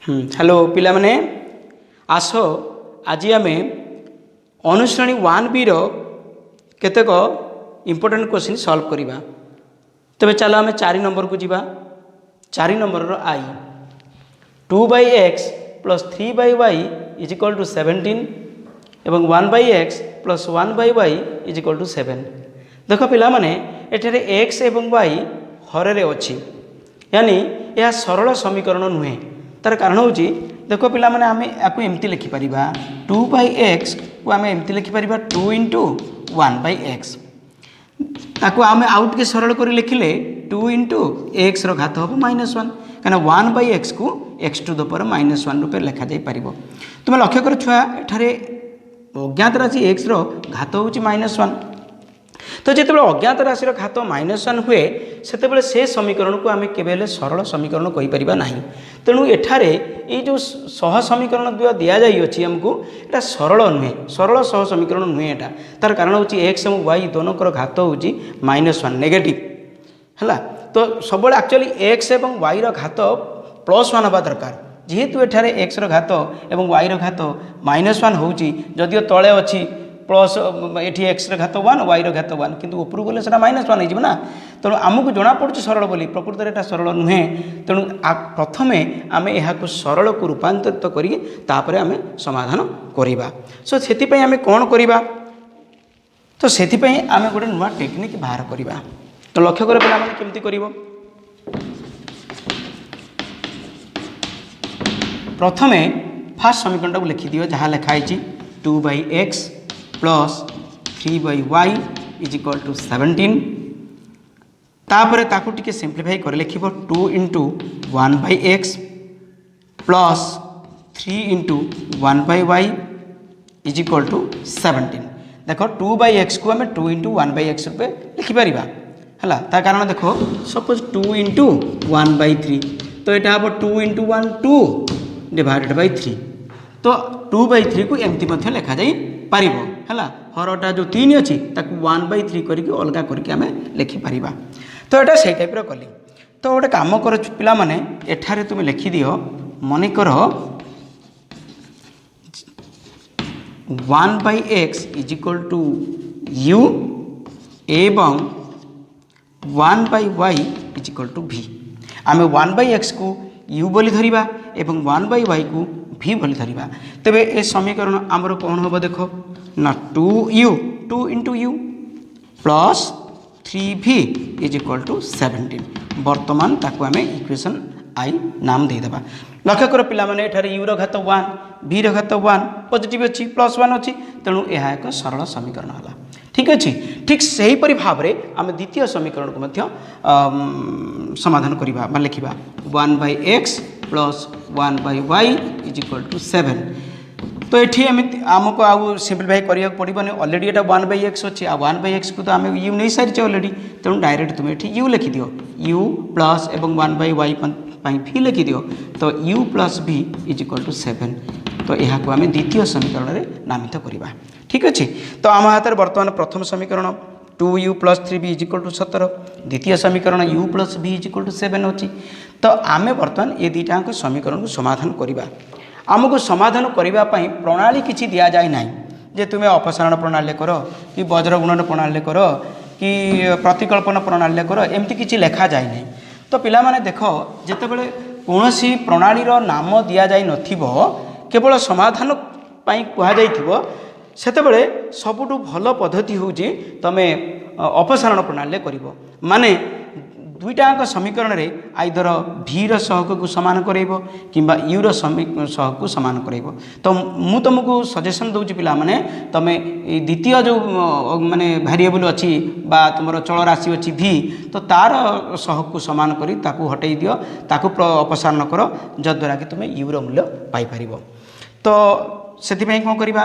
Hello पिला माने आस आज आम अनुश्रेणी 1B केतेक इम्पोर्टेंट क्वेश्चन सॉल्व करवा। तेरे चलो आम 4 नंबर को जीवा। 4 नंबर आई 2/x + 3/y = 17 एवं 1/x + 1/y = 7। देख पिला माने एठारे x एवं y हरे अच्छी यानी यह सरल समीकरण नुहे। तार कारण हूँ देख पिला माने आम आपको एमती लिखिपर 2/x को आम एमती लिखिपर 2 × 1/x ताको आम आउट के सरल कर लिखिले 2 × x घात हम -1 कहीं 1/x को x⁻⁻1 रूपे लिखा जा पार। तुम लक्ष्य कर छुआ एठारे अज्ञात राशि x घात हूँ -1 तो जिते अज्ञात राशि घात -1 हुए से से समीकरण को आम केवल सरल समीकरण कहीपर ना। तेणु एठारे ये जो सह समीकरण दि जाइए आमको यहाँ सरल नुहे, सरल सह समीकरण नुहे। यहाँ तार कारण हूँ x और y दोनों घात हूँ -1 नेगेटिव है। तो सब एक्चुअली x और y घात +1 हवा दरकार जेहेतु एठारे x घात और y घात -1 हूँ जदिव तले अच्छी प्लस ये एक्स घात 1 y घात 1 किंतु ऊपर गले से -1 हो ना। तेणु आमको जना पड़ी सरल बोली प्रकृत में सरल नुहे। तेणु प्रथमे आम यहाँ सरल को रूपांतरित करें आम समाधान करवा। सो से आम कौन करवा तो से आम गोटे नुआ टेक्निक बाहर करवा। तो लक्ष्य कर पे केमती कर प्रथमे फास्ट समीकरण को लिखिदिव जहाँ लिखाई 2/x + 3/y = 17 तापर ताकू टिके सिंप्लीफाई कर लिख 2 × 1/x + 3 × 1/y = 17। देख 2/x को आम 2 × 1/x रूपे लिखिपर है। तार कारण देख सपोज 2 × 1/3 तो यहाँ हम 2 × 1 2 / 3 तो 2/3 को एमती लिखा जा पार है। हरटा जो 3 अच्छी 1/3 करके अलग करके आम लिखिपर। तो यहाँ से टाइप कली तो गोटे कम कर पिला माने एठारे तुम लिखिदि मनकर 1/x = u एवं 1/y = v। आम 1/x को u बोली धरिबा एवं 1/y को v बोली धरिबा। तेबे ए समीकरण आमर कौन हम देख ना 2u 2 × u + 3v = 17। वर्तमान ताकू आम इक्वेशन आई नाम देदेबा। लक्ष्य कर पिला माने एठारे u घात 1 v घात 1 पॉजिटिव अच्छी +1 अच्छी तेणु यह एक सरल समीकरण है। ठीक अच्छे ठीक से ही भाव में आम द्वितीय समीकरण को समाधान करवा लिखा 1/x + 1/y = 7। तो ये आमको आउ सिंप्लीफाई करा पड़ोनी अलरेडी ये 1/x अच्छी 1/x को तो आम u नहीं सारी अलरेडी तेणु डायरेक्ट तुम ये u लिखिद u प्लस एवं 1/y v लिखिद तो u + v = 7। तो यहाँ को आम द्वितीय समीकरण में नामित करवा। ठीक अच्छे तो आम हाथ में बर्तमान प्रथम समीकरण 2u + 3v = 17 द्वितीय समीकरण u + v = 7 अच्छी। तो आम बर्तमान ये दुईटा समीकरण को समाधान करवा। आमको समाधान करने प्रणाली किसी दि जाए ना जे तुम्हें अपसारण प्रणाली कर कि वज्रगुणन प्रणाली कर कि प्रतिकल्पन प्रणाली कर एमती किसी लिखा जाए ना। तो पिला माने देख जितेबाला कौन प्रणालीर नाम दि जाए नथिबो केवल समाधान कहुई सेतेबेले सबुठु भल पद्धति हूँ तुम अपसारण प्रणाली कर माने दुईटाक समीकरण में आइदर v सहग को सामान करेब कि u सहग को सामान करेब। तो मु तुमको सजेसन दूसरी पिला माने तुम द्वितीय जो माने वेरिएबल अच्छी बा तुम चल राशि अच्छी v तो तार सहग को सामान करी ताकू हटई दियो ताकू अपसारण कर जद्वारा कि तुम u मूल्य पाइपर। तो से कौन करवा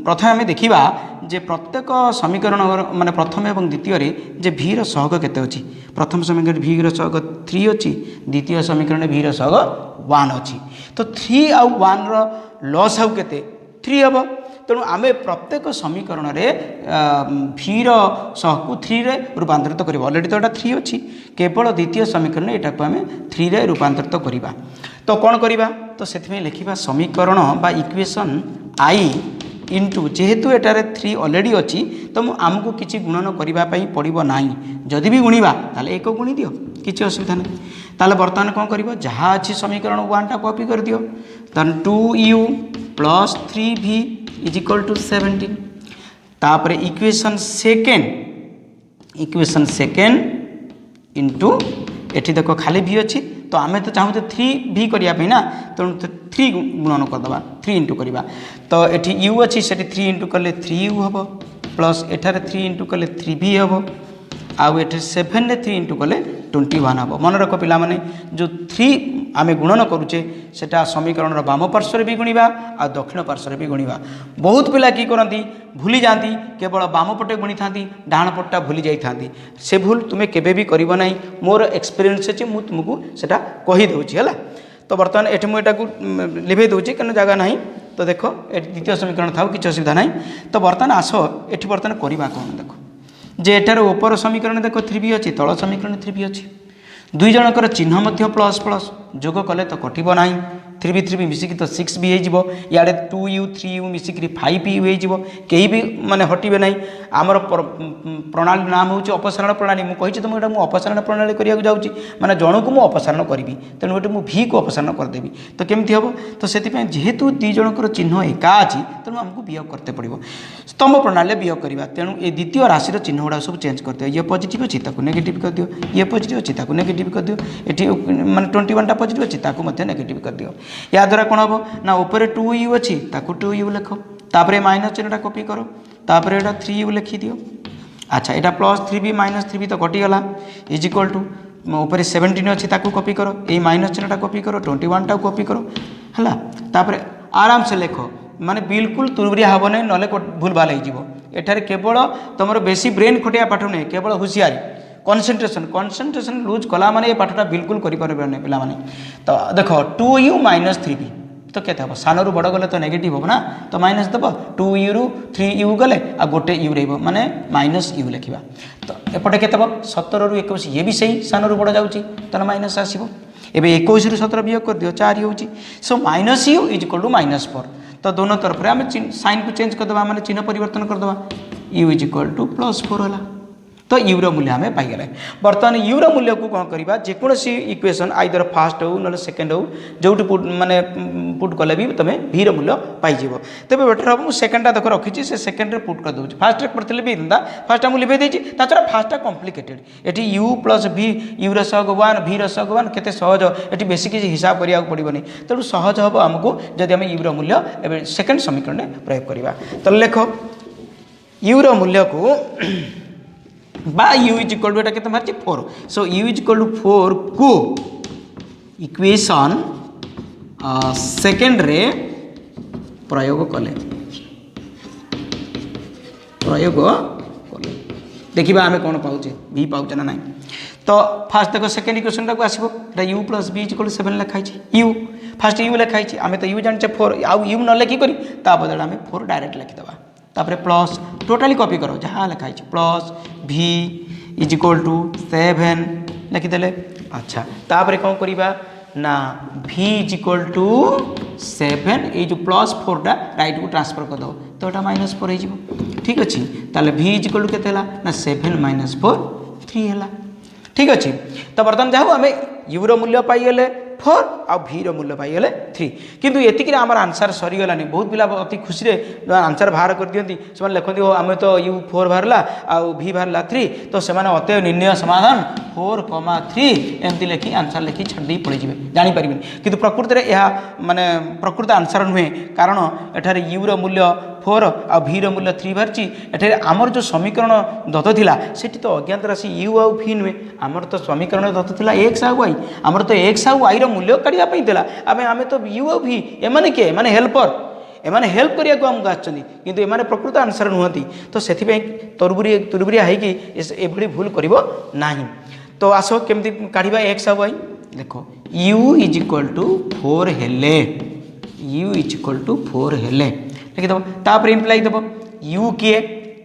प्रथम आम देखा जे प्रत्येक समीकरण माने प्रथम और द्वितीय जे v सहग केते अच्छी प्रथम समीकरण v सहग 3 अच्छी द्वितीय समीकरण v सहग 1 अच्छी। तो 3 आउ 1 लॉस आउ केते 3 हम तेणु आम प्रत्येक समीकरण में v सहग को 3 रे रूपांतरित करवा। अलरेडी तो यहाँ 3 अच्छी केवल द्वितीय समीकरण यहाँ आम 3 रे रूपांतरित करवा। तो कौन करवा तो से लिखा समीकरण बा इक्वेशन आई इंटू जेहेतु एटारे 3 ऑलरेडी अच्छी तो आमको किसी गुणन करने पड़ो ना जदि भी गुणवा ताले एक गुणी दियो किसी असुविधा नहीं ताले बर्तमान कौन कर जहाँ अच्छी समीकरण 1 टा कॉपी कर दियो then 2u plus 3v is equal to 17 तापर इक्वेशन सेकेंड इंटू एठी देखो खाली v अच्छी तो आम तो चाहूँ 3v करने ना तेणु 3 गुणन करदे 3 इंटू करवा तो ये u अच्छी से 3 इंटू कले 3u हम प्लस एठारे 3 इंटू कले 3v हम आउ ये 7 रे 3 इंटू कले 21 हम मन रख पिला माने जो 3 आम गुणन करुचे सेटा समीकरण बाम पार्श्व भी गुणवा आ दक्षिण पार्श्व भी गुणवा बहुत पिला कि करती भूली जाती केवल बाम पटे गुणी था डाण पटटा भूली जाती से भूल तुम्हें केबे भी करिबो नाही मोर एक्सपीरियंस अच्छे मुझे तुमको सेटा कही दूची है तो बर्तमान ये मुझे लिभे दूची कहीं जगह ना तो देख द्वितीय समीकरण था किसी असुविधा ना तो बर्तमान आस ये बर्तमान करवा कौन देख जे एटार ऊपर समीकरण देख 3b अच्छी तल समीकरण 3b अच्छी दुई जनकर चिन्ह मध्य प्लस प्लस जोग कले तो कटिब ना 3b मिसिकी तो 6b हो इे 2u 3u मिसिकी 5u हो कहीं भी माने हटबे ना आमर प्रणाली नाम हूँ अपसारण प्रणाली मुझे तो मुझे अपसारण प्रणाली करने जाऊँगी माने जन को मुझे अपसारण करी तेणु ये मुझे v को अपसारण करदेवी तो केमती हम तो से जेहेतु दुई जनकर चिन्ह एका अच्छी तेणु आमको वियोग करते पड़ो स्तंभ प्रणाली वियोग करवा तेणु ये द्वितीय राशि चिन्ह गुड़ा सब चेंज कर दियो ये पॉजिटिव अच्छी नेगेटिव कर दियो ये पॉजिटिव अच्छी नेगेटिव कर दियो ये माने 21 टा पॉजिटिव अच्छी नेगेटिव कर दियो या द्वारा कौन हम ना ऊपर 2u अच्छी 2u लिख तापर माइनस चिन्हटा कॉपी करो तापर एटा 3u लिखी दियो अच्छा यहाँ प्लस 3b माइनस 3b तो कटिगला इज इक्वल टू ऊपर 17 अच्छी कॉपी करो ये माइनस चिन्हटा कॉपी करो 21 टा कॉपी करो है तापर आराम से लिख माने बिल्कुल तुरबरिया हम नहीं ना भूल भाल होठार केवल तुम बेसी ब्रेन खटिया पाठ नहीं केवल हुशियारी कनसेंट्रेशन लूज कला माने ये पाठटा बिल्कुल करें पिला माने तो देख 2u माइनस 3b तो केते हम सानू बड़ गले तो नेगेटिव हम ना तो माइनस दब 2u रु 3u गले आ गोटे u रही माने माइनस u लिखा तो एपटे केते हम 17 रु 21 ये भी सही सानू बड़ जाऊँगी तो माइनस आसो एवं 21 रु 17 वियोग कर दियो 4 हो so minus u is equal to -4 तो दोनों तरफ आम साइन को चेंज करदे माने चिन्ह परिवर्तन करदे u इज इक्वल टू +4 है तो यूर मूल्य आम पाइगले बर्तमान यूर मूल्य को कौन करवा जेकोसी इक्वेशन आइदर फास्ट हो ना सेकेंड हो जो माने पुट कले भी तुम भीर मूल्य पाइज तेज बेटर हम मुझे सेकेंडा देख रखी से सेकेंड पुट कर दूसरी फास्ट पढ़ते भी था फास्ट मुझे लिभे देती छड़ा फास्टा कम्प्लिकेटेड ये u प्लस v यू रसग 1 v रसग 1 केते सहज ये बेसी किसी हिसाब करा पड़ोनी तेणु सहज हम आमको जब आम यूर मूल्य सेकेंड समीकरण में प्रयोग करवा तो लेख यूर मूल्य को बा u इज इक्वल टू एटा केते मारछि 4 सो u इज इक्वल टू 4 को इक्वेशन सेकेंड रे प्रयोग कले देखिबा आमे कोन पाउचे v पाउचे ना नहीं तो फास्ट देखो सेकेंड इक्वेशन टाको आसीबो एटा u plus b is equal to 7 लिखाई छै u फास्ट u लिखाई छै आमे तो u जानचे 4 आउ u न लिखि करी ता बदल आमे 4 डायरेक्ट लिखि दबा तापर प्लस टोटाली कॉपी करो जहाँ लिखाई plus v is equal to 7 लिखिदेले अच्छा तापर कौन करवा ना v इज इक्वल टू 7 ये जो +4 टा राइट को ट्रांसफर कर दो तो -4 हो ठीक अच्छे ताले v इज इक्वल टू केते ना 7 - 4 3 है ठीक अच्छे तो बर्तमान जाओ आम यूर मूल्य पाइगले 4 आ भीर मूल्य पाइगले 3 किंतु एतिक आमर आंसर सरीगलानी बहुत पिला अति खुशी आंसर बाहर कर दियंती से लिखती हो आम तो u 4 बाहरला आ v बाहरला 3 तो से अतः निर्णय समाधान 4,3 एमती लिखि आंसर लिखि छाड़ी पड़े जापर किंतु प्रकृति में यह माने प्रकृत आंसर नुहे कारण एठार यूर मूल्य 4 आ भीर मूल्य 3 बाहरी एठार आमर जो समीकरण दत्त थिला सेठी तो अज्ञात राशि u आ v नुहे आमर तो समीकरण दत्त थिला x आ y आमर तो x आ y मूल्य काढ़ा आम तो u आ v एमाने किए एमाने हेल्पर एमाने हेल्प करिया को हमको आछनी किंतु एमाने प्रकृत आंसर नुहंती तो सेथिपे तुरबुरिया है कि एभली भूल करिवो नाही तो आसो केमती काढ़िबा x आ y देखो u इज इक्वल टू 4 हेले u इज इक्वल टू 4 हेले लिखिदेव तापर इम्प्लाई देव u किए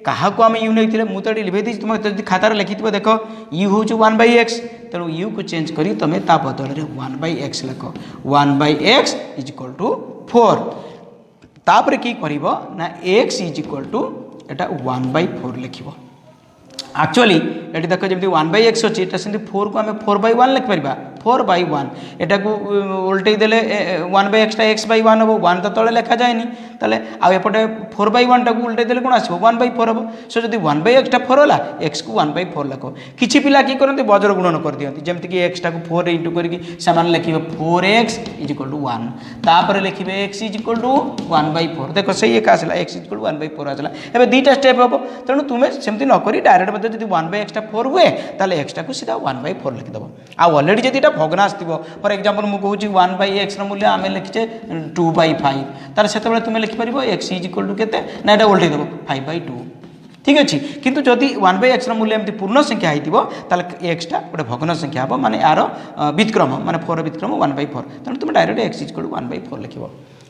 क्या आम यू नहीं मुझे ये लिखे दी तुम जब खातार लिखि देख यू हूँ 1/x तेणु यू को चेंज करी तुम ता बदल 1/x लिख 1/x इज इक्वल टू 4 तापर कि करिवो ना x is equal to Etah 1/4 लिखिबो actually ये देख जमी 1/x अच्छी से 4 को आम 4/1 लिखिपर 4/1 एटा को उल्टे देले 1/x टा x/1 हम 1 तो तले लिखा जाए ताले आउपटे 4/1 टाक उल्टे देले कौन आसो 1/4 हम सो जब 1/x टा 4 है x को 1/4 लिख किसी पिला कि करते वज्र गुणन कर दियंती जमती कि x टा को 4 इंटू करके सामान लिखिबे 4x इज इक्वल टू 1 तापर लिखिबे x इज इक्वल टू 1/4 देखो सही एक आसला x इज इक्वल टू 1/4 आसला एबे दुईटा स्टेप हम तेणु तुम्हें सेमती न करी डायरेक्ट मत जब 1/x टा 4 हुए ताले x टा को सीधा 1/4 लिखिदेव ऑलरेडी जब यहाँ भग्ना आसो फॉर एग्जांपल मुझे 1/x मूल्य आम लिखिचे 2/5 तार से तुम्हें लिखिपर x इज इक्वल टू केते ना यहाँ उल्टे देव 5/2 ठीक अच्छे किंतु जदि 1/x मूल्य एमती पूर्ण संख्या होती ताले x टा गोटे भग्न संख्या हम माने यार व्युत्क्रम माने 4 व्युत्क्रम 1/4 तेणु तुम direct x is equal to 1/4 लिख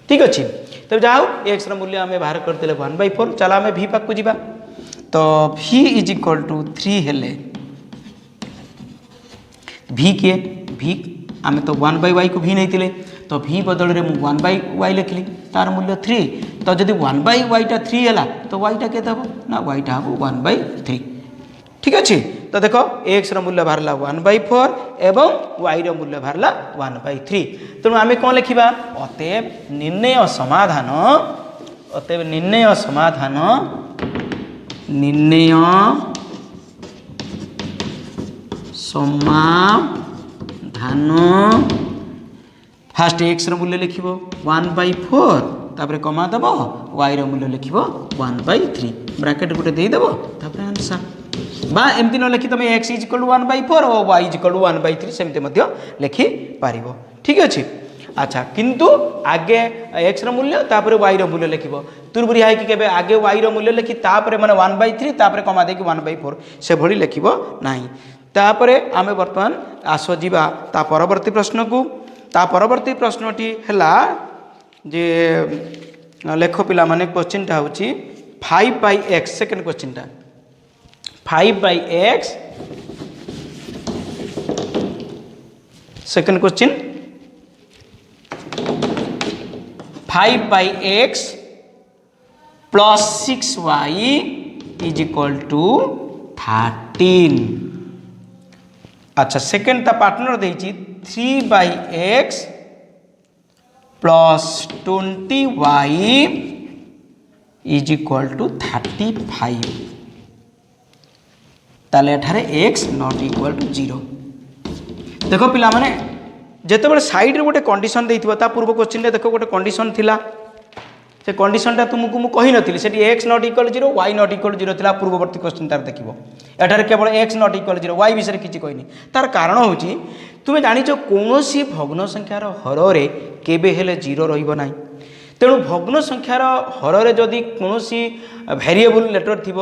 ठीक अच्छे तो जहाँ x मूल्य आम बाहर करते 1/4 चल आम v पाक जा तो v इज इक्वल टू 3 हेले v किए v आम तो 1/y को v नहीं तो v बदल में 1/y लिखली तार मूल्य 3 तो जब 1/y टा 3 है तो y टा के हम ना y टा हम 1/3 ठीक अच्छे तो देख x मूल्य बाहर 1/4 एवं y मूल्य बाहर 1/3 तेणु आम कौन लिखा अतएव निर्णय समाधान फास्ट x मूल्य लिख 1/4 तापर कमा दब y मूल्य लिख 1/3 ब्रैकेट गोटे देदेव तापर आंसर बा एमती न लिखि तुम x इज इक्वल टू 1/4 और y इज इक्वल टू 1/3 सेमती लिखि पारिबो ठीक अच्छे अच्छा किंतु आगे x मूल्य तापर y मूल्य लिख तुरबुरी है कि आगे y मूल्य लिखि तापर माने 1/3 तापर कमा दे 1/4 से भली लिख नहीं तापर आमे वर्तमान आसो जीवा ता परवर्ती प्रश्न को ता परवर्ती प्रश्नटी है जे लेख पिला माने क्वेश्चन टा होची 5/x सेकंड क्वेश्चन टा 5/x second question 5/x plus 6y is equal to 13 अच्छा सेकंड ता पार्टनर देची 3/x plus 20y is equal to 35 ताले एठारे x नॉट इक्वल टू 0 देखो पिला माने जेतेबेले साइड रे गोटे कंडीशन देइथिबो ता पूर्व क्वेश्चन रे देखो गोटे कंडीशन थिला से कंडीशनटा तुमको मुझे कही नी से x not equal 0 y not equal 0 था पूर्ववर्ती क्वेश्चन तार देखो एठार केवल एक्स नॉट इक्वल 0 वाई विषय किसी कहनी तार कारण हूँ तुम्हें जाच कौन भग्न संख्यार हर केबे हेले 0 रहा तेणु भग्न संख्यार हर जदि कौन भेरिएबल लेटर थी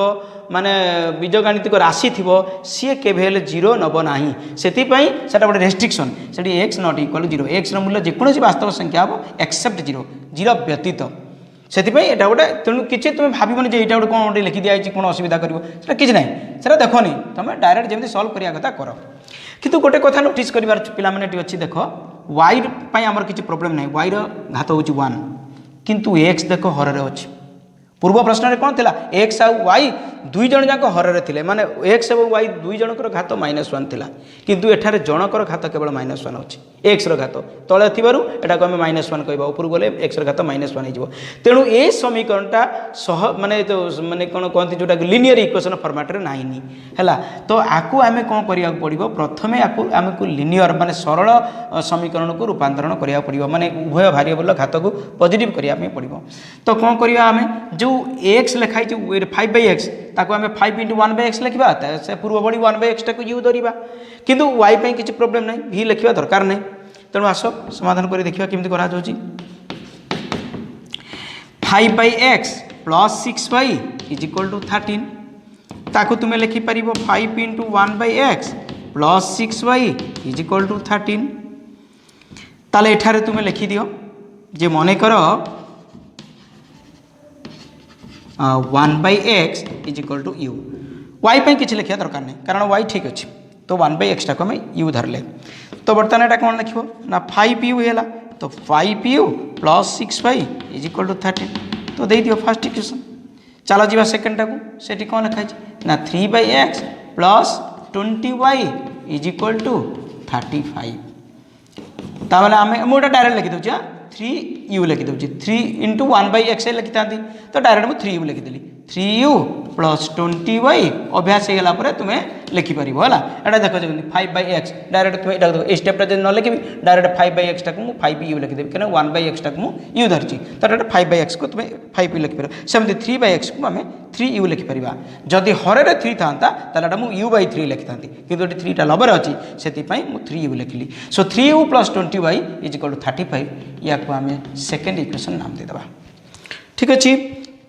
माने बीजगणितिक राशि थी सी केबे 0 नब ना से गोटे रेस्ट्रिक्शन से एक्स नॉट इक्वल 0 एक्स मूल्य जेकोसी वास्तव संख्या हम एक्सेप्ट 0 व्यतीत से गोटे तेणु किसी तुम भावन जो यहाँ गोटे कौन गोटे लिखि दिखाई कौन असुविधा कर किसी ना से देखनी तुम डायरेक्ट जमी सल्व करने कथा कर कितु गोटे कथा नोटिस कर पे अच्छी देख वाई आमर किसी प्रोब्लेम ना वाई घात हूँ 1 किंतु एक्स देख हर अच्छी पूर्व प्रश्न में कौन था एक्स आउ वाई दुई जन जाक हर थे माने एक्स और वाई दुई जनकर घात -1 था किंतु एठारे जनकर घात केवल -1 अच्छी एक्स घात तले थी एटा को आम -1 कह ऊपर गले एक्स घात -1 हो तेणु ये समीकरणटा सह माने तो माने कौन कहते जोटा लिनियर इक्वेशन फॉर्मेट रे नहीं है तो आपको आम कौन करा पड़ो प्रथमे आमको लिनियर माने सरल समीकरण को रूपांतरण करा पड़ो माने उभय भारिएबल घात को पॉजिटिव करने पड़ो तो कौन करवा आम जो एक्स लिखाई 5/x ताको आम 5 × 1/x लिखा से पूर्व भली 1/x टाक यू धरवा किंतु वाई पे किसी प्रोब्लेम ना भी लिखा दरकार नहीं तेणु आस समाधान कर देखा केमती करा 5/x plus 6y is equal to 13 ताको तुम्हें लिखिपर 5 × 1/x plus 6y is equal to 13 ताले एठारे तुम्हें लिखि दियो जे मन कर 1/x is equal to u y पे किसी लिखा दरकार नहीं कारण वाई ठीक अच्छे तो 1/x टाक आम यू धरले तो बर्तमान यहाँ कौन लिख ना 5u है तो 5u plus 6y is equal to 13 तो दे दियो फर्स्ट इक्वेशन चलो जी सेकेंडटा को सेठी कौन लिखा है ना 3/x plus 20y is equal to 35 तामेले आमे मोटा डायरेक्ट लिखि दउछि 3u लिखि दउछि 3 * 1/x लिखि तांती तो डायरेक्ट मु 3u लिखि देली 3u प्लस 20y अभ्यास होगा पर तुम्हें लिखिपर है एटा देख 5/x डायरेक्ट तुम्हें देखो ये स्टेपटा जब न लिखी डायरेक्ट 5/x टाक 5u लिखिदेवी कहीं 1/x टाक यू धरची तो डायरेक्ट 5/x को तुम्हें 5u लिखिपर सेमती 3/x को आम 3u लिखिपर जदि हरे 3 था मुझे u/3 लिखि था कि 3टा लबर अच्छी से 3u लिखिली so 3u plus 20y is equal to 35 या आम सेकेंड इक्वेशन नाम देदेबा ठीक अच्छे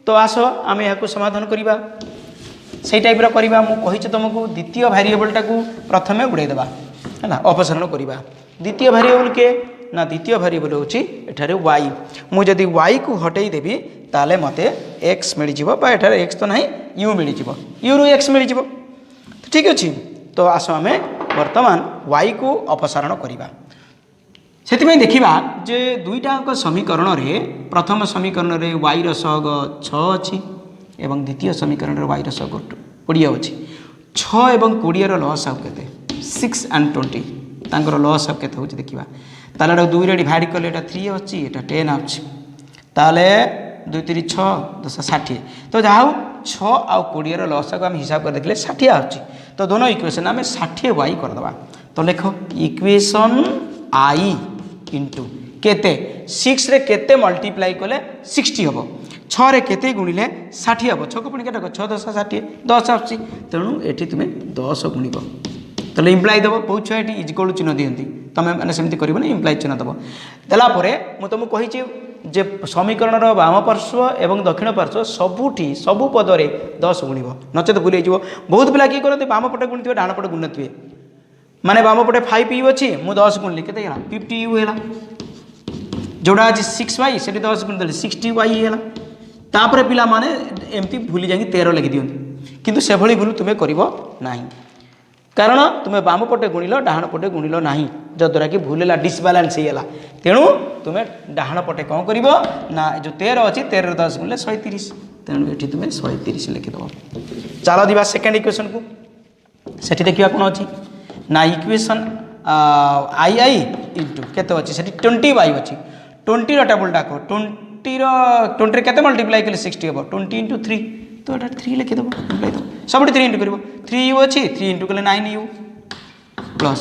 तो आस आम यहाँ समाधान करवा से टाइप करवा मुझे तुमको द्वितीय भारिएबलटा को प्रथम उड़ेदेवा है अपसारण करवा द्वितीय भारिएबल के ना द्वितीय भारिएबल होठार वाई मुझे वाई को हटई देवी ताले मते एक्स मिल जाए एक्स तो ना यू मिल यू रु एक्स मिल ठीक अच्छे तो आस आम बर्तमान वाई को अपसारण करवा से देखा जे दुईटाक समीकरण रे प्रथम समीकरण रे वाई सहग 6 अच्छी एवं द्वितीय समीकरण रे वाई सहग 20 अच्छी 6 और 20 लसअप के 6 and 20 तांकर लसअप के देखा ताले 2 रे डिवाइड कले 3 अच्छी 10 अच्छी ताले 2 3 6 10 60 तो जहाँ 6 आउ 20 लसअप आम हिसाब कर देखले 60 अच्छी तो दोनों इक्वेशन आम 60 वाई करदे तो लिख इक्वेशन आई इंटू केते 6 रे केते मल्टीप्लाई कले 60 हम 6 रे केते गुणिले 60 हम 6 को पुणी केटा 6 10 60 10 आसी तेणु एठी तुम्हें 10 गुणिब तो इम्प्लाई देव बहुत छुआ ये इक्वल चिन्ह दिखती तुम मैंने सेमती कर इम्प्लाई चिन्ह देव देलापर मुझे तुमको कही जे समीकरण बाम पार्श्व और दक्षिण पार्श्व सबुठी सबू पदरे 10 गुणिब नचेत भूल बहुत पिला किए करते बाम पटे गुणुवे डाण पटे गुणुवे माने बाम पटे 5u अच्छी मुझे 10 गुणिली के 50u है जोड़ा आज 6y से 10 गुणिदेली 60y है तापर पिला माने एमती भूली जाकि 13 लिखि दियंती किंतु से भली भूल तुम्हें करिवो नाही कारण तुम्हें बाम पटे गुणिल डाहाण पटे गुणिल नाही जद्वारा कि भूलला डिसबालांस होगा तेणु तुम्हें डाहाण पटे कौन कर ना जो 13 अच्छी 13 10 गुणिले 130 तेणु ये तुम्हें 130 लिखिदेव चलो दिवा सेकेंड इक्वेशन को सेठी देखिया कौन अच्छी ना इक्वेशन आई आई इंटू केते अच्छी से 20y अच्छी 20 टेबल डाक 20 केते मल्टीप्लाई कले 60 हम 20 इंटू 3 तो ये 3 लिखिदेव इम्प्लाई दो सब 3 इंटू कर 3u अच्छी 3 इंटू कले 9u प्लस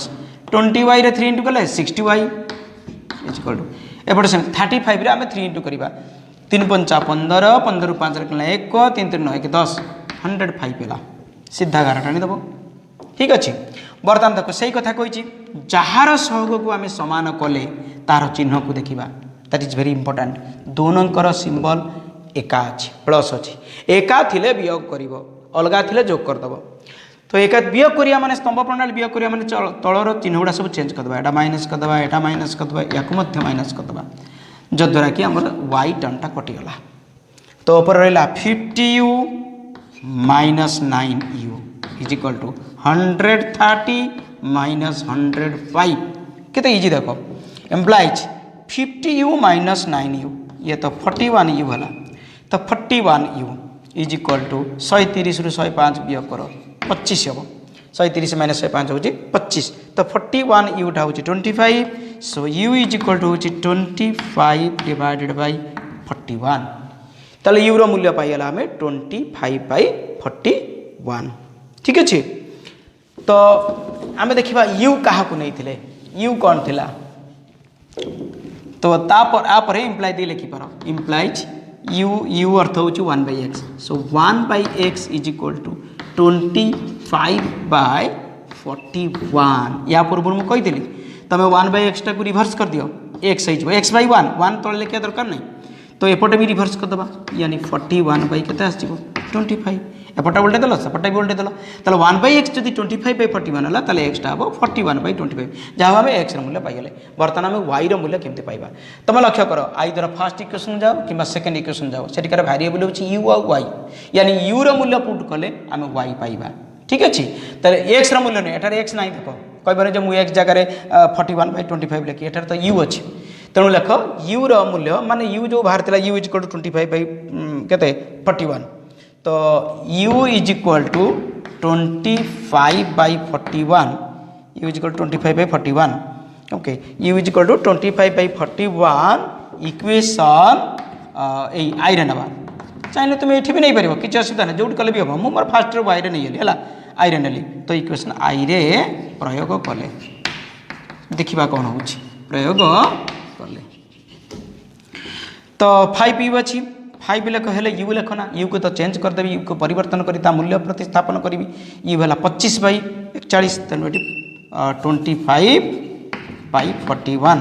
20y रे 3 इंटू कले 60y इक्वल टू एपटे से 35 रे आम 3 इंटू करवा 3 5 15 15 रु 5 कले 1 3 3 9 1 10 105 है सीधा गार टाणीदेव ठीक अच्छे बर्तमान देखो से कथा कही जार सहग को आम सामान कले तार चिन्ह को देखा दैट इज वेरी इंपोर्टेंट दोनों सिंबल एका अच्छी प्लस अच्छी एका थिले वियोग कर अलगा थिले जोग करदेव तो एका वियोग करिया माने स्तंभ प्रणाली वियोग करिया माने तलर चिन्ह गुड़ा सब चेंज करदे एटा माइनस करदे एटा माइनस करदे या माइनस करदे जद्वारा कि आमर वाई टर्मटा कटिगला तो ऊपर रहा 50u minus 9u is equal to 130 minus 105 केते इजी देखो एम्प्लाइज 50u माइनस 9u ये तो 41u है तो 41u इज इक्वल टू 130 रु 105 वियोग कर 25 हम 130 माइनस 105 हूँ 25 तो 41u टा हूँ 25 so u is equal to 25 divided by 41 ताले u रो मूल्य पाइला हमें 25/41 ठीक अच्छे तो आम देखा u क्या नहीं u कौन थिला तो तापर इम्प्लाई दे लिखिपार इम्प्लाइज u अर्थ हूँ 1/x so 1/x is equal to 25/41 या पूर्व मुझे कही तुम 1/x टाक रिभर्स कर दियो x हो x/1 1 तले लिखा दरकार नहीं तो एपटे भी रिभर्स करदे यानी 41/के आसो 25 एपटा उल्टे देल सेपटा भी उल्टे देल ताले 1/x जब 25/41 है ताले एक्सटा हम 41/25 जहाँ आम एक्स मूल्य पाइले बर्तमान आम वाई मूल्य केमती पाइबा तुम लक्ष्य कर आइदर फर्स्ट इक्वेशन जाओ कि सेकेंड इक्वेशन जाओ सेठिकार भारिएबल हूँ u आ y यानी u मूल्य पुट कले आम y पाइबा ठीक अच्छे ताले एक्स मूल्य नहीं एठार एक्स ना देख कह जो मुझे एक्स जगह 41/25 लिखी एठार तो u अच्छी तेणु लेख यू रो मूल्य माने यू जो बाहर था U is equal to 25 by केते 41 तो U is equal to 25 by 41 U is equal to 25 by 41 okay U is equal to 25 by 41 equation आई रे नबा चाहिए तुम ये भी नहीं पार किसी असुविधा ना जो कले भी हम मुझे मोर फास्ट आई रे नहीं है आई रे नेली तो इक्वेशन आई रे प्रयोग कले देखा कौन हो प्रयोग कले तो 5 यू अच्छी 5 लेख हेले यू लेख ना यू को तो चेंज करदेवी यू को परिवर्तन कर मूल्य प्रतिस्थापन करी यू है 25 बाई 41 तेणु 25 बाई 41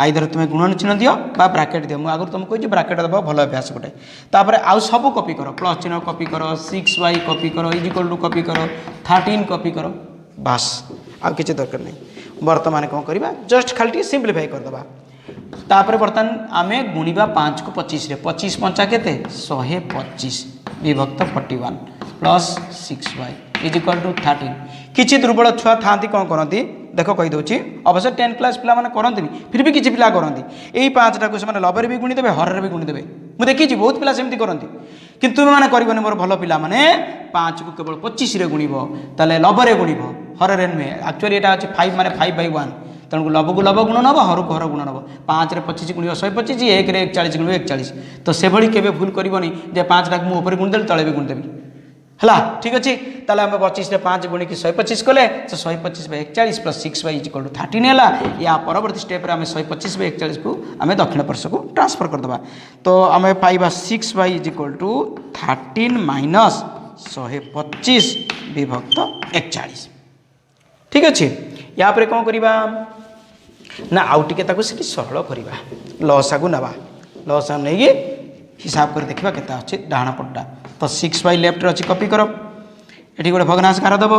आइदर तुम्हें गुणन चिन्ह दियो बा ब्राकेट दियो मुझे आगुरी तुमको कही ब्राकेट दबा भल अभ्यास गोटे तापर आउ सब कॉपी करो प्लस चिन्ह कॉपी करो 6 बाई कॉपी करो इज इक्वल टू कॉपी करो 13 कॉपी करो बास आ किसी दरकार नहीं बर्तमान कौन करवा जस्ट खाली सिंप्लीफाई करदे तापर बर्तमान आम गुणा 5 को 25 रे 25 पंचा केते 125 विभक्त 41 plus 6 y is equal to 13 किसी दुर्बल छुआ था कौन करती देख कहीदे अवश्य 10 क्लास पिला करती फिर भी किसी पिला करती यही 5टा को लबरे भी गुणीदेवे हर भी गुणीदेवे मुझे देखी बहुत पिला सेमती करती कि तुम मैंने कर मोर भल पिला माने 5 को केवल 25 रे गुणब ताले लबरे गुणब हर नुहे एक्चुअली यहाँ अच्छे 5 माने 5 बाई 1 तेणु लब को लब गुण नब हर को हर गुण नब 5 रे 25 गुण 125 1 रे 41 गुण 41 तो से भली केबे भूल करबनी जे 5टा को ऊपर गुण देली तले भी गुण देबी हला ठीक अच्छे ताले आम 25 रे 5 गुणी की 125 कले तो 125 y 41 plus 6 y is equal to 13 है या परवर्ती स्टेप आम 125 बाई 41 को आम दक्षिण पार्श्व को ट्रांसफर करदे तो आम पाइबा 6 y is equal to 13 minus 125 विभक्त 41 ठीक अच्छे या पर कौन करवा ना आउ टे सरल करवा लसा को नवा लसा नहीं हिसाब कर देखा के अच्छे डाण पट्टा तो 6 बाई लेफ्ट अच्छी कॉपी कर ये गोटे भग्नांशकार दब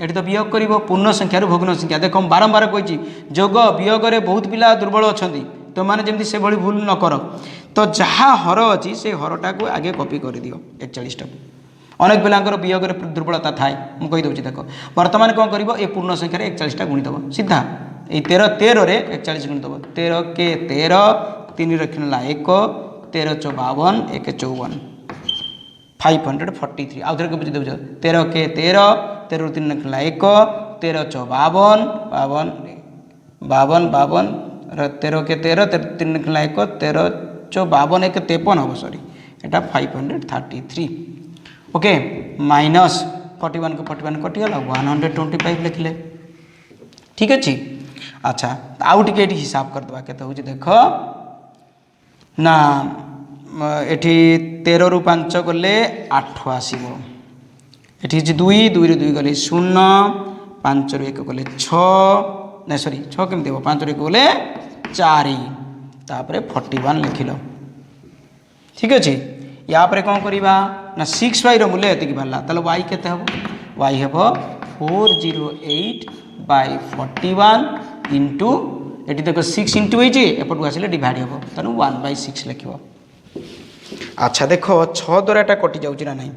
ये तो वियोग कर पूर्ण संख्यार भग्न संख्या देख बारंबार कही जोग वियोग में बहुत पिला दुर्बल अच्छा तो मैंने जमी से भली भूल न कर तो जहाँ हर अच्छी से हरटा को आगे कॉपी कर दियो 41 टा अनेक पिलांकर वियोग दुर्बलता थाए मुझे कहीदे देख बर्तमान कौन कर पूर्ण संख्यार 41 टा गुणीदेव सीधा ये 13 रे 41 गुणीदेव 13 के 13 3 रखला 1 13 × 52 1 × 54 543 आउ थे बुझी देव 13 के 13 13 3 रखला 1 13 × 52 52 52 13 के 13 3 रखला 1 13 × 52 1 53 हम सॉरी एटा 533 ओके माइनस 41 को 41 कटिगला 125 लिखले ठीक अच्छे अच्छा आउ टे हिसाब करदे के देख ना एठी 13 ରୁ 5 गले 8 आसो ये 2 2 ରୁ 2 गले 0 5 ରୁ 1 गले 6 ना सॉरी 6 केमती देव 5 ରୁ 1 गले 4 तापर 41 लिखिल ठीक अच्छे या पर कौन करवा ना 6 बाई मूल्य ये बाहर ताले y के y हे 408 बाई 41 इंटू ये देख 6 इंटू होती एपटू आसिले डिवाइड हे तेणु 1/6 लिख अच्छा देख 6 द्वारा एटा कटि जाऊँ ना नहीं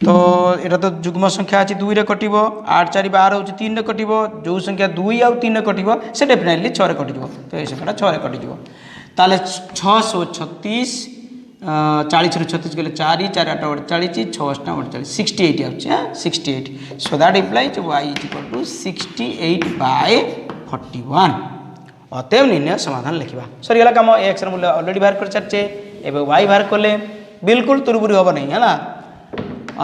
तो यहाँ तो जुग्म संख्या अच्छी 2 रे कट 8 4 12 हो 3 रे कट जो संख्या 2 आउ 3 रे कट से डेफिनेटली 6 रे कटि तो ये संख्याटा 6 रे कटि ताले 636 40 ରୁ 36 गले 4 4 8 48 6 8 48 68 आउछ 68 so that implies y is equal to 68 by 41 अतएव निर्णय समाधान लिखा सरीगला कम x मूल्य ऑलरेडी बाहर कर सारे एवं y बाहर कले बिल्कुल तुरबुरी हम नहीं है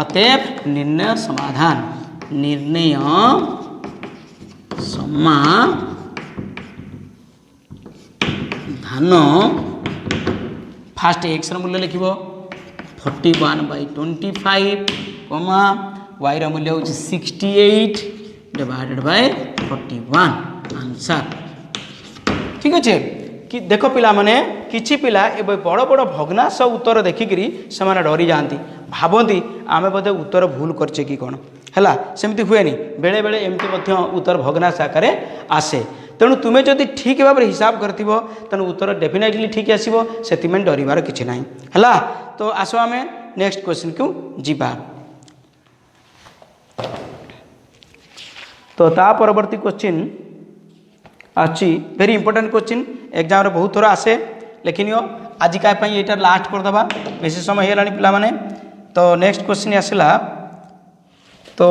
अतएव निर्णय समाधान निर्णय समाधान फास्ट एक्स मूल्य लिख 41/25 कमा वाई मूल्य हूँ 68 डिवाइडेड बाय 41 आंसर ठीक अच्छे कि देख पिला माने किछि पिला एबे बड़ बड़ भग्नांश उत्तर देखिकी से डरी जाती भावती आम बोधे उत्तर भूल करछे कि कौन है सेमती हुए बेले बेले एमती उत्तर भग्नांश आकार आसे तेणु तुम्हें जदि ठीक भाव में हिसाब कर तेणु उत्तर डेफिनेटली ठीक आसो से डरबार किसी ना है तो आस आम नेक्स्ट क्वेश्चन को जीवा तो ता परवर्ती क्वेश्चन अच्छी वेरी इंपोर्टेंट क्वेश्चन एग्जाम रे बहुत थोड़ा आसे लेकिन यो आज का ये लास्ट करदे बेसी समय होगा पिला माने तो नेक्स्ट क्वेश्चन आसला तो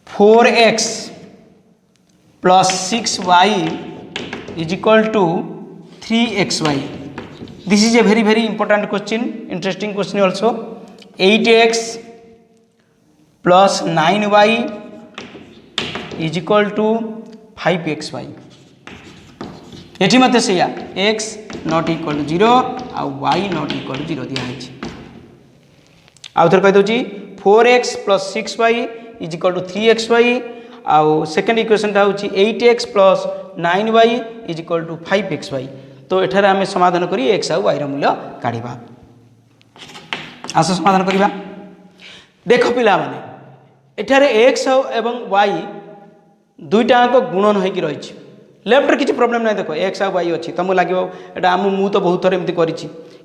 4x plus 6y is equal to 3xy. This is a very important question, interesting question also. 8x plus 9y is equal to 5xy. ये मत से x नॉट इक्वल टू 0 आ y नॉट इक्वल टू 0 दिया है आउ थर कह दूची 4x plus 6y is equal to 3xy आउ सेकंड इक्वेशन टा होची 8x plus 9y is equal to 5xy. तो एठारे आमे समाधान करी x आउ y र मूल्य काढिबा आस समाधान करिबा देखो पिला माने एठारे x एवं y दुईटा को गुणन होइकी रहिछि लेफ्ट किसी प्रॉब्लम नहीं देखो एक्स आउ वाई अच्छी तुमको लगे एटा मु तो बहुत थर एमती करी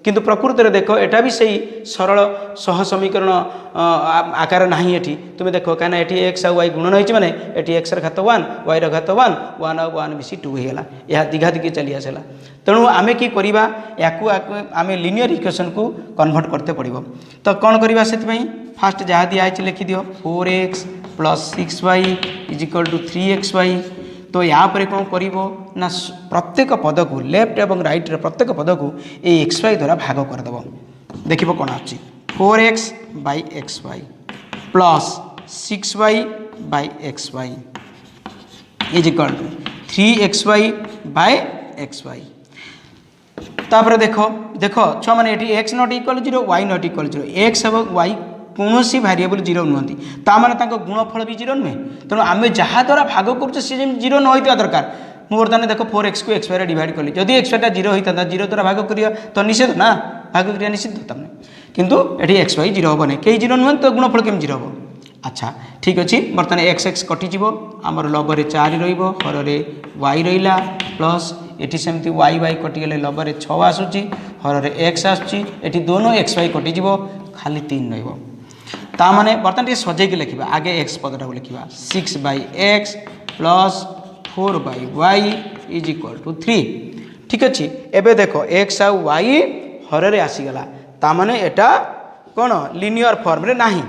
किंतु प्रकृति में देखो एटा भी सही सरल सहसमीकरण आकार ना ये तुम देखो कहीं ये एक्स आउ वाई गुणन होती मैंने ये एक्स घात 1 वाई घात 1 1 आउ 1 मिसी 2 होगा यह दिघा दिघी चली आसला तेणु आम कि करवा आम लिनियर इक्वेशन को कन्वर्ट करते पड़ो तो कौन करवा से फास्ट जहाँ दिखाई लिखि दियो 4x plus 6y is equal to 3xy. तो यहाँ पर कौन करिवो ना प्रत्येक पद को लेफ्ट एवं राइट रे प्रत्येक पद को ये xy द्वारा भाग करदेव देखिए कौन आछि 4x by xy plus 6y by xy is equal to 3xy by xy. तापर देखो देखो छुआ मैंने ये x not equal 0 y not equal 0 x एवं y कौन सी भारिएबल जीरो नुहति ताने गुणफल भी जीरो नुहे तेणु आम जहाँ द्वारा भाग कर जीरो न होता दरकार मुझे बर्तमान देखो 4x को x वाई डिवाइड कली जदि x वाईटा जीरो होता जीरो द्वारा भाग करिया तो निषेध ना भाग करिया निषेध तमें किंतु ये x वाई जीरो हेनी कहीं जीरो नुहे तो गुणफल केम जीरो हम अच्छा ठीक अच्छे बर्तमान एक्स एक्स कटिज आमर लबर 4 रर वाई रहा प्लस ये सेमती वाई वाई कटिगले लबर 6 आसूँ हर एक्स आसूँ दोनों एक्स वाई कटिज खाली 3 रहा ताने बर्तमान ये सजेकी लिखा आगे एक्स पदटा को लिखा 6 by x plus 4 by y is equal to 3 ठीक अच्छे एबे देखो x आउ y हर आसीगला ताने एटा कौन लिनियर फॉर्म रे नाही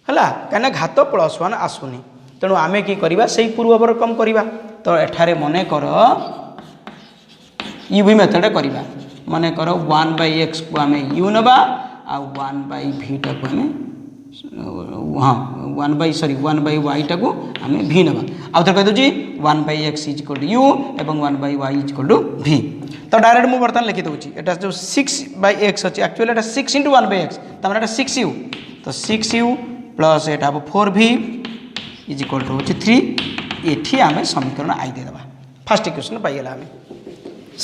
हला कहीं घात +1 आसुनी तेणु आमे कि करवा से पूर्व कम करवा तो एठारे मन कर यू भी मेथड करवा मन कर 1 by x को आम यू नवा आ 1 by v टा को आम हाँ 1 by y टा को आम v नवा आउ थर कह दूँ 1 by x is equal to u एवं 1 by y is equal to v तो डायरेक्ट मुझे बर्तमान लिखि दूँ एटा जो 6 by x अच्छी actually Etah 6 into 1 by x तमें 6u तो 6u plus iota 4v is equal to 3 ये आम समीकरण आई देवा फास्ट इक्वेशन पाइगला आम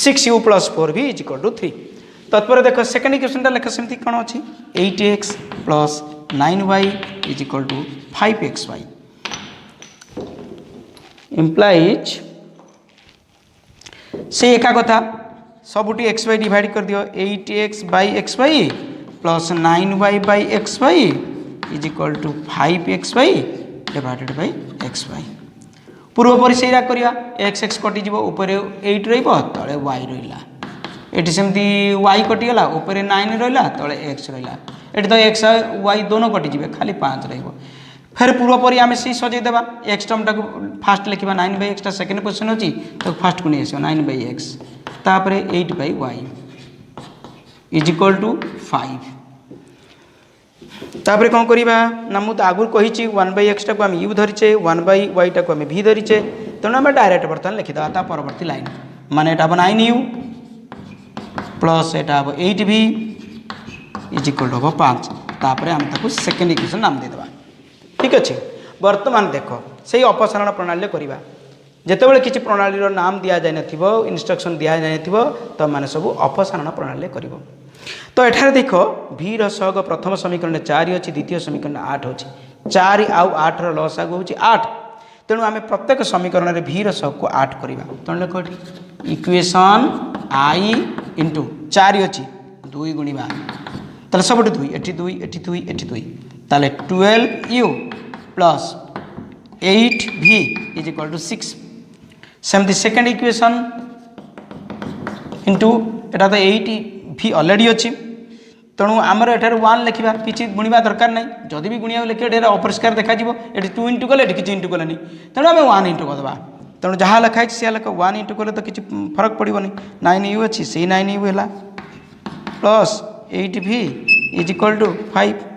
6u plus 4v is equal to 3 तत्पर देख सेकेंड इक्वेशन लेख सेमती कौन अच्छी 8x plus 9y is equal to 5xy implies से एका कथा सबुटी xy डिवाइड कर दियो 8x by xy plus 9y by xy is equal to 5xy divided by xy पूर्वपरी से करिया एक्स एक्स कटिज ऊपर 8 तले वाई रहा ये सेमती वाई कटिगला ऊपर 9 रहा तले एक्स रहा ये तो एक्स वाई दोनों कटिजे खाली 5 फिर पूर्वपरी आम से सजेदेवा एक्स टर्मटा को फास्ट लिखा 9 by x सेकेंड पोजिशन अच्छी तो फास्ट को नहीं आस 9 by x तापर 8 by y is equal to 5 तापर कौन करवा ना मुझे आगुरी कही 1 by x टा को आम u धरीचे 1 by y टा को आम v धरीचे तेणु आम डायरेक्ट बर्तमान लिखिदा परवर्ती लाइन माने एटा 9u plus iota 8v is equal to 5 तापर आम ताको सेकेंड इक्वेशन नाम देदेबा ठीक अच्छे बर्तमान देख से अपसारण प्रणाली करवा जितेबाला किसी प्रणाली नाम दि जाए इन्स्ट्रक्शन दि जाए तो मैंने सब अपसारण प्रणाली कर तो एठार देख v सहग प्रथम समीकरण 4 अच्छी द्वितीय समीकरण 8 अच्छी 4 आउ 8 लसाग हूँ 8 तेणु आम प्रत्येक समीकरण में v सहग को 8 करवा तेणु लिख इक्वेशन i इंटू 4 अच्छी 2 गुणा ताले सब 2 एटी 2 एटी 2 एटी 2 ताले 12u plus 8v is equal to 6 सेमती सेकेंड इक्वेशन इंटू एटा तो 8 भी ऑलरेडी अच्छी तेणु आमर एठार 1 लिखा किसी गुणवा दरकार ना जदि भी गुणिया लिखे ये अपरिष्कार देखा ये 2 इंटू कले किसी इंटू कले तेणु आम 1 इंटू करदे तेणु जहाँ लिखाई सी लिख 1 इंटू कले तो किसी फरक पड़ोनी 9 यू अच्छी से 9 यू है प्लस 8 भी इज इक्वल टू 5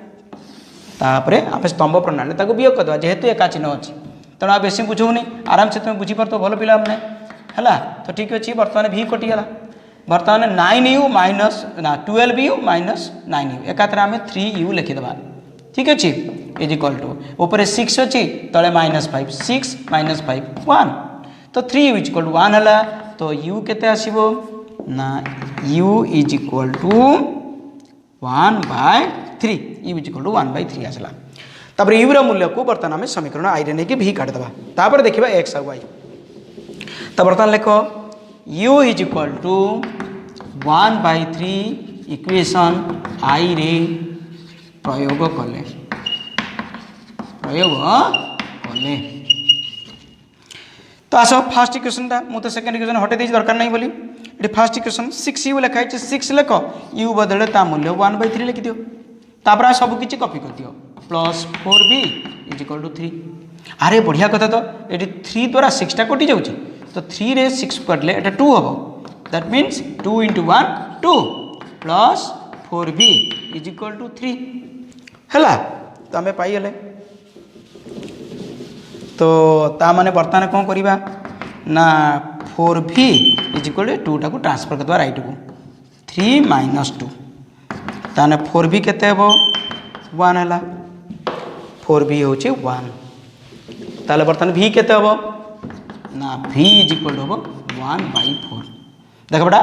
तापर आम स्तंभ प्रणाली वियोग करदे जेहेतु एका चिन्ह अच्छी तेणु आ बेसी बुझौनी आराम से तुम बुझीपार तो भल पिला मैंने है तो ठीक अच्छे बर्तमान भी कटिगला बर्तमान 9 यू माइनस ना 12 यू माइनस 9 यू एकाथरे आम 3 यू लिखिदेवा ठीक अच्छे इज इक्वल टू ऊपर 6 अच्छी तले -5 6 -5 1 तो 3 यू इज इक्वल टू 1 है तो यू केते आसीबो ना u is equal to 1/3 u is equal to 1/3 आसला तापर यूर मूल्य को बर्तमान आम समीकरण आई रे नहीं भी काटिदेवा तापर देखा एक्स और वाई तो बर्तमान लिख u is equal to 1/3 equation आई रे प्रयोग कले तो आस फास्ट इक्वेशन मुझे सेकेंड इक्वेशन हटे दे दरकार नहीं बोली ये फास्ट इक्वेशन 6 यू लिखाई 6 लिख यू बदले ता मूल्य 1/3 लिखि दियो तापर सब किसी कॉपी कर दियो plus 4b is equal to 3 अरे बढ़िया कथा तो ये 3 द्वारा 6 टा कटि जाऊँ तो 3 रे 6 कटले एटा 2 हम that means 2 into 1 2 plus 4b is equal to 3 है तो आम पाइले तो ता माने बर्तमान कौन करवा ना 4b इज इक्वल टू 2 टाक ट्रांसफर करदे राइट को 3 माइनस 2 ताने 4b केते हेबो 1 है 4b होचे 1 ताले बर्तमान v केते हेबो ना v इज इक्वल टू 1/4 देख बेटा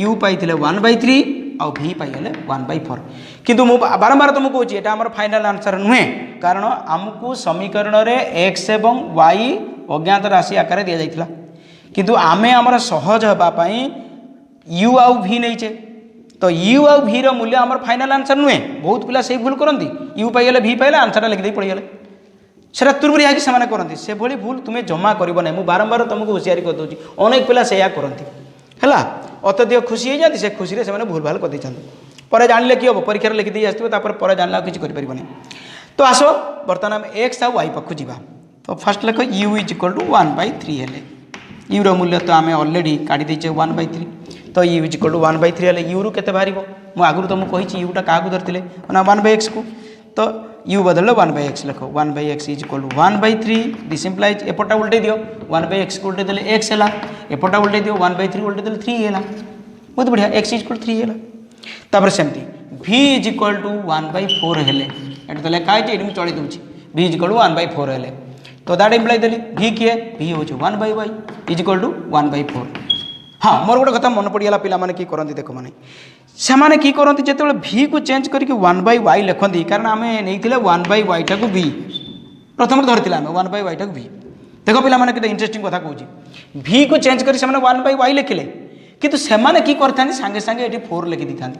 u पाई 1/3 और v पाई 1/4 किंतु मु बारंबार तुमको कहूँ ये आम फाइनाल आंसर नुहे कारण आमको समीकरण रे x एवं y अज्ञात राशि आकार दि जाइथिला किंतु आमे आमर सहज होगापाई u आउ v नहींचे तो u आउ v रो मूल्य आमर फाइनाल आंसर नुहे बहुत पिला से भूल करती u पाइले v पाइले आंसर लिखिदे पड़गले सेटा तुरबुरी आगे से करती से भली भूल तुम्हें जमा कर ना मुझे बारंबार तुमको होशियारी कर दूसरी अनेक पिला से करती है अत्यधिक खुशी हो जाती से खुशी से भूल भाल कर पर जानले कि हम परीक्षा लिखि दी आसो पर जानला किसी करें तो आस बर्तमान आम एक्स आउ वाई पाखु जा तो फास्ट लिख यू इज इक्वल टू 1/3 है यू रो मूल्य तो आम अलरेडी काढ़ी देचे 1/3 तो यू इज इक्वल टू 1/3 है यू रू के बाहर मुझे आगुरी तुमको कही यूटा क्या धरते ना 1/x को तो u बदल 1/x लिख 1/x is equal to 1/3 this implies एपटा उल्टे दियो 1/x को उल्टे देले x है एपटा उल्टे दियो 1/3 उल्टे देले 3 है बहुत बढ़िया x इज इक्वल टू 3 है तापर सेमती v इज इक्वल टू 1/4 है ये तो लिखा है ये चली दूसरी v इज इक्वल टू 1/4 है तो दैट इम्प्लाई देली v किए v हो 1/y इज इक्वल टू 1/4 हाँ मोर गोटे कथा मन पड़गला पे कि करती देख मैंने से कि करती जो भी को चेंज करके 1/y लिखती कारण आम नहीं 1/y टाक v प्रथम धरती आम 1/y टाक v देख पे इंटरेस्टिंग कथा कहूँ v को चेंज कर 1/y लिखिले कितु से कि सागे सागे ये 4 लिखि दी था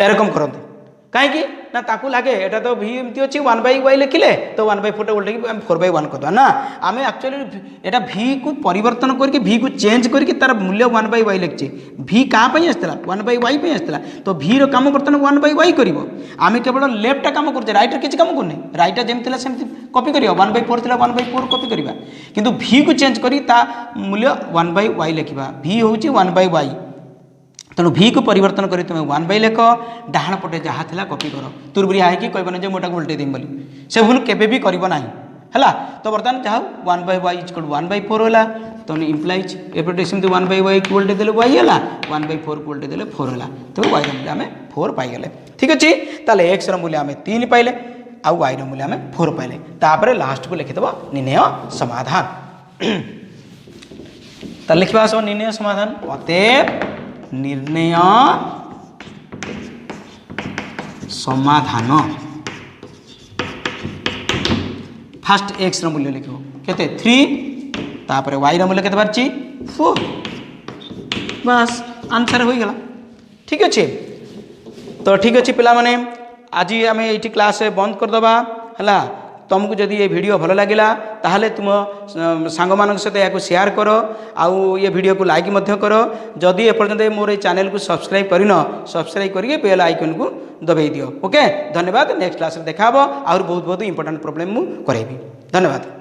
एरकम करते कहीं ना ताकू लगे एटा तो v एमती अच्छी 1/y लिखिले तो 1/4 उल्टे 4/1 करदे ना आम एक्चुअली एटा v को परिवर्तन करके v को चेंज करके तार मूल्य 1/y लिखचे v क्या आसला 1/y आसला तो v रो काम बर्तमान 1/y कर आम केवल लेफ्ट काम कर राइट किसी काम करनी राइट जमी सेमती कॉपी कर 1/4 था 1/4 कॉपी करवा किंतु v को चेंज कर मूल्य 1/y लिखा v हूँ 1/y तेणु v को परिवर्तन कर तुम 1/y लिख डाण पटे जहाँ था कॉपी कर तुरबुरी है कि कहबन जो मोटा उल्टे देम बोली से भूल केबे भी करब ना है तो बर्तमान जहाँ 1/y इज इक्वल 1/4 है तो इम्प्लाइज एपटे सेमती 1/y को उल्टे देले y है 1/4 को उल्टे देले 4 है तो y मूल्य आम 4 पाइगले ठीक अच्छे ताले x मूल्य आम 3 पाइले आउ y मूल्य आम 4 पाइले तापर लास्ट को लिखिदेव निर्णय समाधान ताले लिखा सब निर्णय समाधान अतएव निर्णय समाधान फास्ट एक्स मूल्य लिख के 3 तापर वाई मूल्य के बाहर 4 बस आंसर हो गला ठीक अच्छे तो ठीक अच्छे पिला माने आज आम ये क्लास बंद करदे है तुमको जदि ये वीडियो भल लगिला ताहले तुम सांग मान सहित या शेयर कर आउ ये वीडियो को लाइक मध्य कर जदि एपर्यंत मोर ये चैनल को सब्सक्राइब करन सब्सक्राइब करके बेल आइकन को दबाई दियो। ओके धन्यवाद। नेक्स्ट क्लास में देखा और बहुत बहुत इंपोर्टेंट प्रॉब्लम मु करेबी। धन्यवाद।